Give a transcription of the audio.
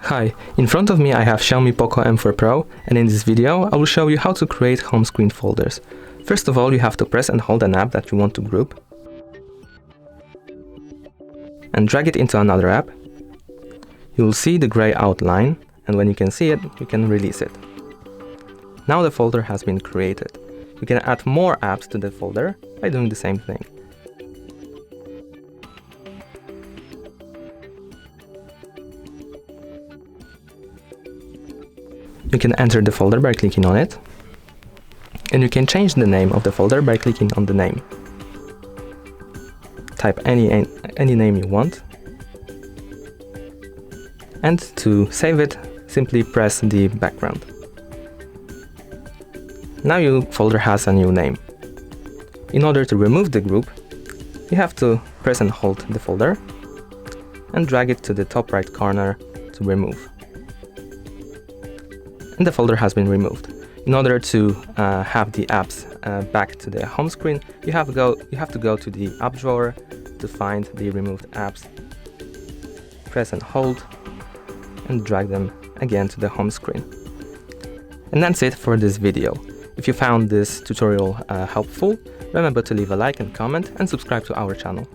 Hi, in front of me I have XIAOMI Poco M4 Pro, and in this video I will show you how to create home screen folders. First of all, you have to press and hold an app that you want to group and drag it into another app. You will see the gray outline, and when you can see it, you can release it. Now the folder has been created. You can add more apps to the folder by doing the same thing. You can enter the folder by clicking on it, and you can change the name of the folder by clicking on the name. Type any name you want, and to save it, simply press the background. Now your folder has a new name. In order to remove the group, you have to press and hold the folder and drag it to the top right corner to remove. And the folder has been removed. In order to have the apps back to the home screen, you have to go to the app drawer to find the removed apps. Press and hold and drag them again to the home screen. And that's it for this video. If you found this tutorial helpful, remember to leave a like and comment and subscribe to our channel.